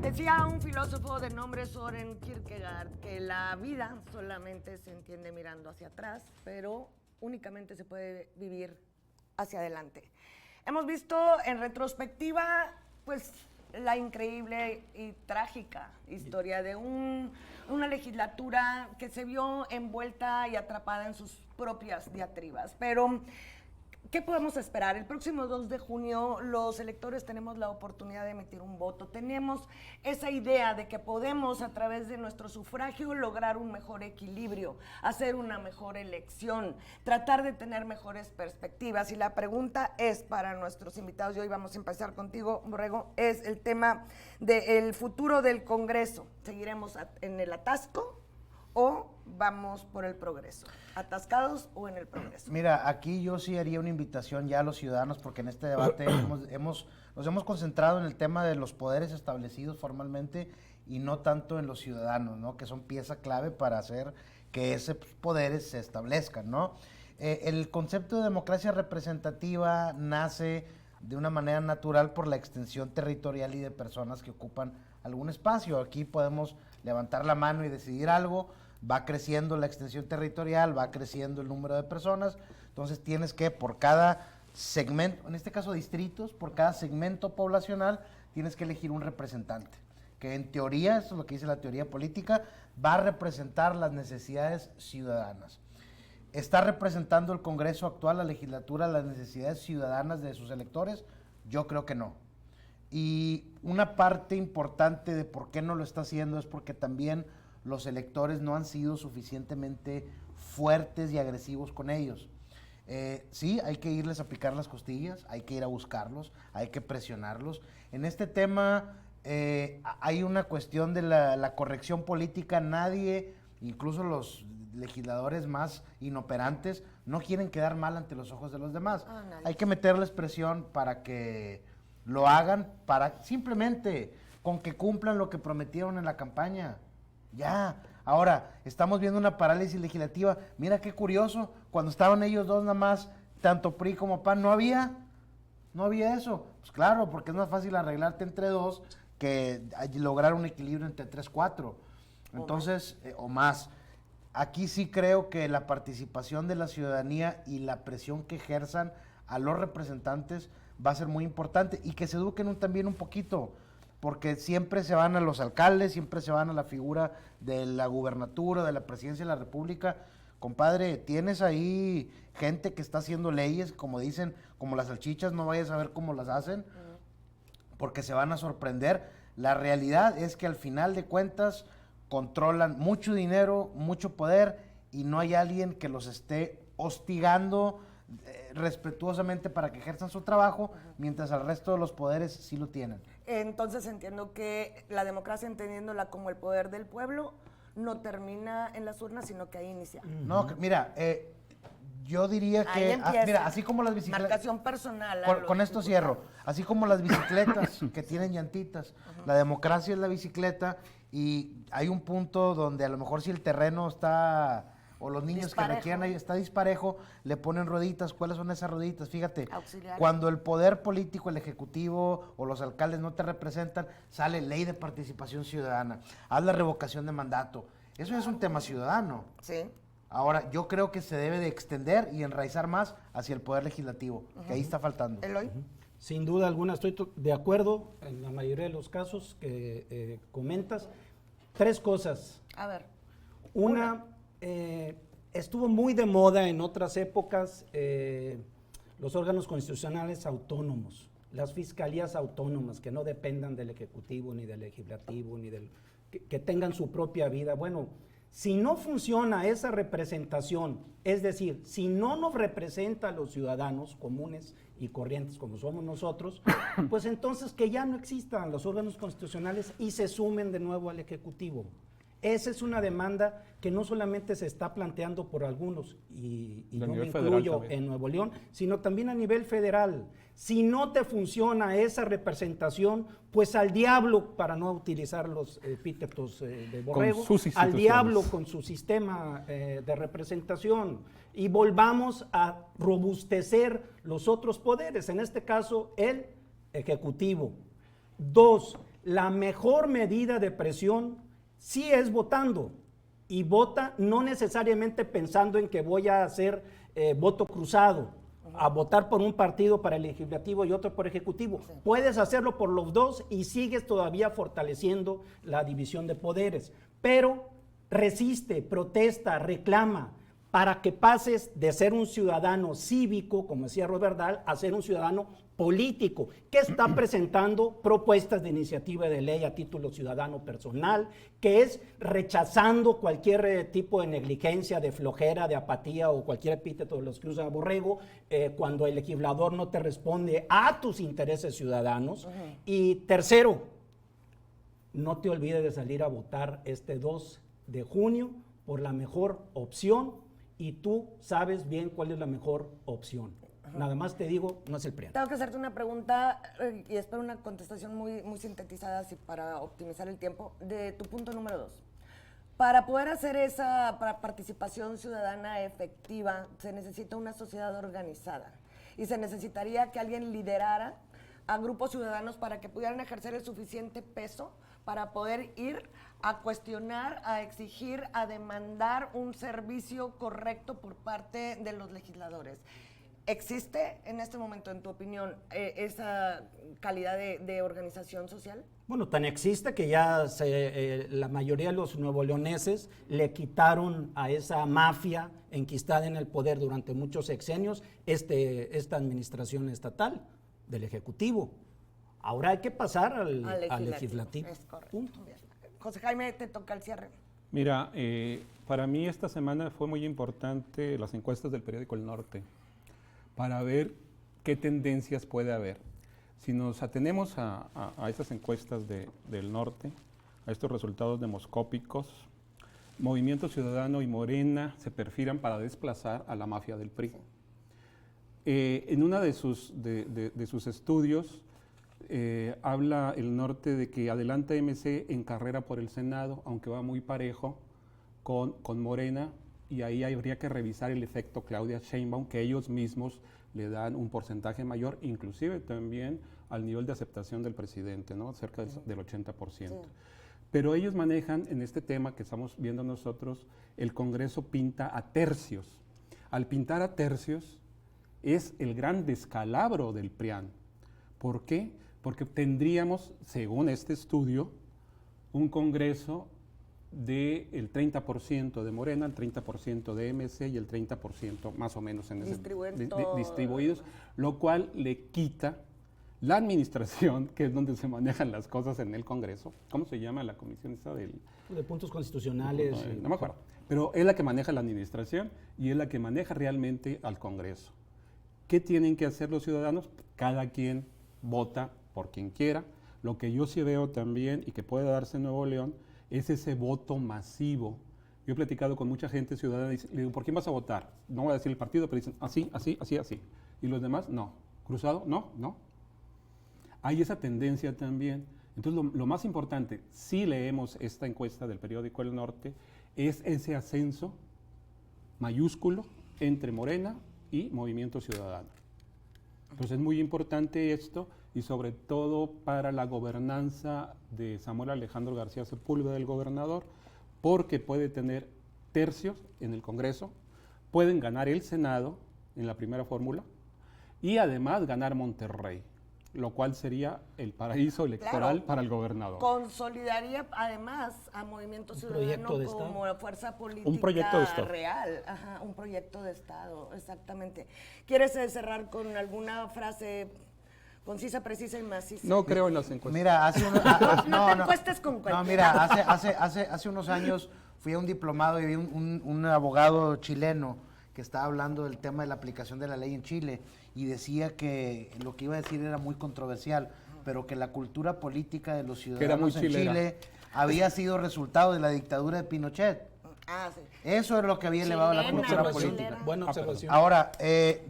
Decía un filósofo de nombre Søren Kierkegaard que la vida solamente se entiende mirando hacia atrás, pero únicamente se puede vivir hacia adelante. Hemos visto en retrospectiva, pues, la increíble y trágica historia de una legislatura que se vio envuelta y atrapada en sus propias diatribas. Pero ¿qué podemos esperar? El próximo 2 de junio los electores tenemos la oportunidad de emitir un voto. Tenemos esa idea de que podemos a través de nuestro sufragio lograr un mejor equilibrio, hacer una mejor elección, tratar de tener mejores perspectivas. Y la pregunta es para nuestros invitados, y hoy vamos a empezar contigo, Borrego, es el tema del futuro del Congreso. ¿Seguiremos en el atasco o vamos por el progreso? ¿Atascados o en el progreso? Mira, aquí yo sí haría una invitación ya a los ciudadanos, porque en este debate nos hemos concentrado en el tema de los poderes establecidos formalmente y no tanto en los ciudadanos, ¿no? Que son pieza clave para hacer que esos poderes se establezcan, ¿no? El concepto de democracia representativa nace de una manera natural por la extensión territorial y de personas que ocupan algún espacio. Aquí podemos levantar la mano y decidir algo. Va creciendo la extensión territorial, va creciendo el número de personas, entonces tienes que por cada segmento, en este caso distritos, por cada segmento poblacional, tienes que elegir un representante, que en teoría, esto es lo que dice la teoría política, va a representar las necesidades ciudadanas. ¿Está representando el Congreso actual, la legislatura, las necesidades ciudadanas de sus electores? Yo creo que no. Y una parte importante de por qué no lo está haciendo es porque también los electores no han sido suficientemente fuertes y agresivos con ellos. Sí, hay que irles a picar las costillas, hay que ir a buscarlos, hay que presionarlos. En este tema hay una cuestión de la corrección política. Nadie, incluso los legisladores más inoperantes, no quieren quedar mal ante los ojos de los demás. Hay que meterles presión para que lo hagan, para simplemente con que cumplan lo que prometieron en la campaña. Ya, ahora estamos viendo una parálisis legislativa. Mira qué curioso, cuando estaban ellos dos nada más, tanto PRI como PAN, no había eso. Pues claro, porque es más fácil arreglarte entre dos que lograr un equilibrio entre 3, 4. Entonces, o más. Aquí sí creo que la participación de la ciudadanía y la presión que ejerzan a los representantes va a ser muy importante y que se eduquen también un poquito, porque siempre se van a los alcaldes, siempre se van a la figura de la gubernatura, de la presidencia de la república. Compadre, tienes ahí gente que está haciendo leyes, como dicen, como las salchichas, no vayas a ver cómo las hacen, porque se van a sorprender. La realidad es que al final de cuentas controlan mucho dinero, mucho poder, y no hay alguien que los esté hostigando respetuosamente para que ejerzan su trabajo, mientras el resto de los poderes sí lo tienen. Entonces entiendo que la democracia, entendiéndola como el poder del pueblo, no termina en las urnas, sino que ahí inicia. No, mira, yo diría Ahí que, empieza. mira, así como las bicicletas... Marcación personal. Con esto cierro. Así como las bicicletas que tienen llantitas, la democracia es la bicicleta, y hay un punto donde a lo mejor si el terreno está, o los niños disparejo, que requieran ahí está disparejo, le ponen rueditas. ¿Cuáles son esas rueditas? Fíjate, auxiliares. cuando el poder político, el ejecutivo o los alcaldes no te representan, sale ley de participación ciudadana, haz la revocación de mandato. Eso es un tema ciudadano. Sí. Ahora, yo creo que se debe de extender y enraizar más hacia el poder legislativo, que ahí está faltando. Eloy. Sin duda alguna estoy de acuerdo en la mayoría de los casos que comentas. 3 cosas. A ver. Una, estuvo muy de moda en otras épocas los órganos constitucionales autónomos, las fiscalías autónomas que no dependan del Ejecutivo ni del Legislativo, ni del que tengan su propia vida. Bueno, si no funciona esa representación, es decir, si no nos representa a los ciudadanos comunes y corrientes como somos nosotros, pues entonces que ya no existan los órganos constitucionales y se sumen de nuevo al Ejecutivo. Esa es una demanda que no solamente se está planteando por algunos, y yo me incluyo en Nuevo León, sino también a nivel federal. Si no te funciona esa representación, pues al diablo, para no utilizar los epítetos de Borrego, al diablo con su sistema de representación, y volvamos a robustecer los otros poderes, en este caso el Ejecutivo. 2, la mejor medida de presión sí es votando, y vota no necesariamente pensando en que voy a hacer voto cruzado, a votar por un partido para el legislativo y otro por ejecutivo. Sí. Puedes hacerlo por los dos y sigues todavía fortaleciendo la división de poderes, pero resiste, protesta, reclama, para que pases de ser un ciudadano cívico, como decía Robert Dahl, a ser un ciudadano político, que está presentando propuestas de iniciativa de ley a título ciudadano personal, que es rechazando cualquier tipo de negligencia, de flojera, de apatía o cualquier epíteto de los que usa Borrego, cuando el legislador no te responde a tus intereses ciudadanos. Y tercero, no te olvides de salir a votar este 2 de junio por la mejor opción, y tú sabes bien cuál es la mejor opción. Nada más te digo, no es el PRI. Tengo que hacerte una pregunta y espero una contestación muy sintetizada, así para optimizar el tiempo, de tu punto número 2. Para poder hacer esa participación ciudadana efectiva, se necesita una sociedad organizada, y se necesitaría que alguien liderara a grupos ciudadanos para que pudieran ejercer el suficiente peso para poder ir a cuestionar, a exigir, a demandar un servicio correcto por parte de los legisladores. ¿Existe en este momento, en tu opinión, esa calidad de organización social? Bueno, tan existe que ya la mayoría de los nuevoleoneses le quitaron a esa mafia enquistada en el poder durante muchos sexenios esta administración estatal del Ejecutivo. Ahora hay que pasar al legislativo. Es correcto. Punto. José Jaime, te toca el cierre. Mira, para mí esta semana fue muy importante las encuestas del periódico El Norte, para ver qué tendencias puede haber. Si nos atenemos a estas encuestas del Norte, a estos resultados demoscópicos, Movimiento Ciudadano y Morena se perfilan para desplazar a la mafia del PRI. En uno de sus estudios habla El Norte de que adelanta MC en carrera por el Senado, aunque va muy parejo con Morena y ahí habría que revisar el efecto Claudia Sheinbaum, que ellos mismos le dan un porcentaje mayor, inclusive también al nivel de aceptación del presidente, ¿no? Cerca del 80%. Sí. Pero ellos manejan en este tema que estamos viendo nosotros, el Congreso pinta a tercios. Al pintar a tercios es el gran descalabro del PRIAN. ¿Por qué? Porque tendríamos, según este estudio, un Congreso del 30% de Morena, el 30% de MC y el 30% más o menos en ese, distribuidos, lo cual le quita la administración, que es donde se manejan las cosas en el Congreso. ¿Cómo se llama la comisión esa del...? De puntos constitucionales. No me acuerdo. Pero es la que maneja la administración y es la que maneja realmente al Congreso. ¿Qué tienen que hacer los ciudadanos? Cada quien vota por quien quiera. Lo que yo sí veo también y que puede darse en Nuevo León es ese voto masivo. Yo he platicado con mucha gente ciudadana y le digo, ¿por quién vas a votar? No voy a decir el partido, pero dicen así, así, así, así. ¿Y los demás? No. ¿Cruzado? No, no. Hay esa tendencia también. Entonces, lo más importante, si leemos esta encuesta del periódico El Norte, es ese ascenso mayúsculo entre Morena y Movimiento Ciudadano. Entonces, es muy importante esto y sobre todo para la gobernanza de Samuel Alejandro García Sepúlveda, el gobernador, porque puede tener tercios en el Congreso, pueden ganar el Senado en la primera fórmula y además ganar Monterrey, lo cual sería el paraíso electoral para el gobernador. Consolidaría además a Movimiento Ciudadano como fuerza política un proyecto de Estado real. Ajá, un proyecto de Estado, exactamente. ¿Quieres cerrar con alguna frase concisa, precisa y maciza? No creo en las encuestas. Mira, hace encuestas con cualquiera. No, mira, hace unos años fui a un diplomado y vi un abogado chileno que estaba hablando del tema de la aplicación de la ley en Chile y decía que lo que iba a decir era muy controversial, pero que la cultura política de los ciudadanos en Chile había sido resultado de la dictadura de Pinochet. Ah, sí. Eso era lo que había elevado la cultura política. Buena observación. Ahora,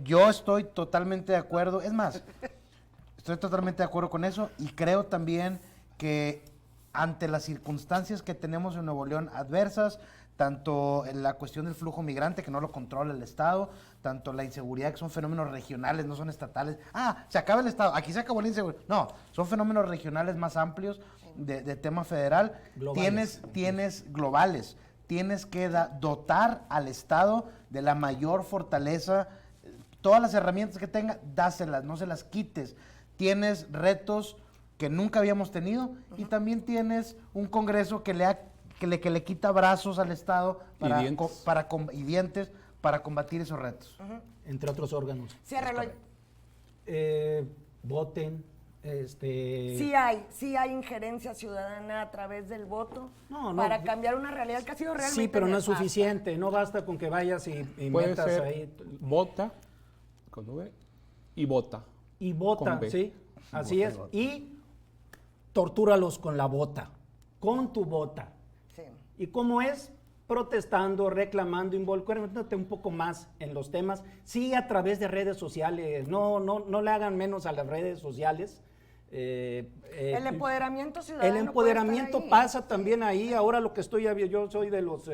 yo estoy totalmente de acuerdo, es más, estoy totalmente de acuerdo con eso y creo también que ante las circunstancias que tenemos en Nuevo León adversas, tanto en la cuestión del flujo migrante, que no lo controla el Estado, tanto la inseguridad, que son fenómenos regionales, no son estatales. Se acaba el Estado, aquí se acabó la inseguridad. No, son fenómenos regionales más amplios de tema federal. Tienes globales. Tienes que dotar al Estado de la mayor fortaleza. Todas las herramientas que tenga, dáselas, no se las quites. Tienes retos que nunca habíamos tenido y también tienes un Congreso que le quita brazos al Estado y dientes para combatir esos retos. Entre otros órganos. Ciérralo. Voten. Sí hay injerencia ciudadana a través del voto para cambiar una realidad que ha sido realmente sí, pero no es nefasta. suficiente. No basta con que vayas y metas ahí. Vota con V y vota. Y vota, sí. Así es. Y tortúralos con la bota. Con tu bota. Sí. ¿Y cómo es? Protestando, reclamando, involucrándote un poco más en los temas. Sí, a través de redes sociales. No le hagan menos a las redes sociales. El empoderamiento ciudadano. El empoderamiento pasa también ahí. Ahora lo que yo soy de los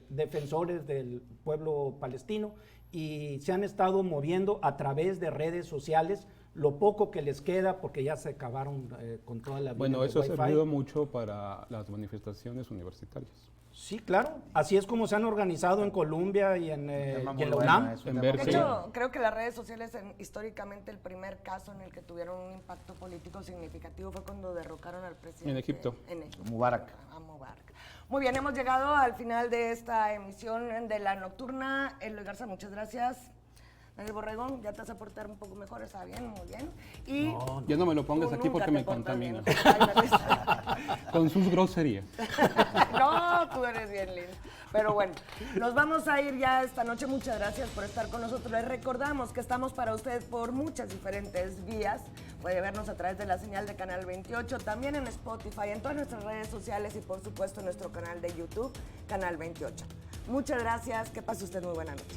defensores del pueblo palestino y se han estado moviendo a través de redes sociales lo poco que les queda porque ya se acabaron con toda la vida. Bueno, eso ha servido mucho para las manifestaciones universitarias. Sí, claro. Así es como se han organizado en Colombia y en la UNAM. De hecho, creo que las redes sociales, históricamente, el primer caso en el que tuvieron un impacto político significativo fue cuando derrocaron al presidente. En Egipto. Mubarak. A Mubarak. Muy bien, hemos llegado al final de esta emisión de La Nocturna. Eloy Garza, muchas gracias. Daniel Borregón, ya te vas a portar un poco mejor, está bien, muy bien. Y ya no me lo pongas aquí porque me contamina. Con sus groserías. No, tú eres bien lindo. Pero bueno, nos vamos a ir ya esta noche. Muchas gracias por estar con nosotros. Les recordamos que estamos para usted por muchas diferentes vías. Puede vernos a través de la señal de Canal 28, también en Spotify, en todas nuestras redes sociales y por supuesto en nuestro canal de YouTube, Canal 28. Muchas gracias, que pase usted muy buena noche.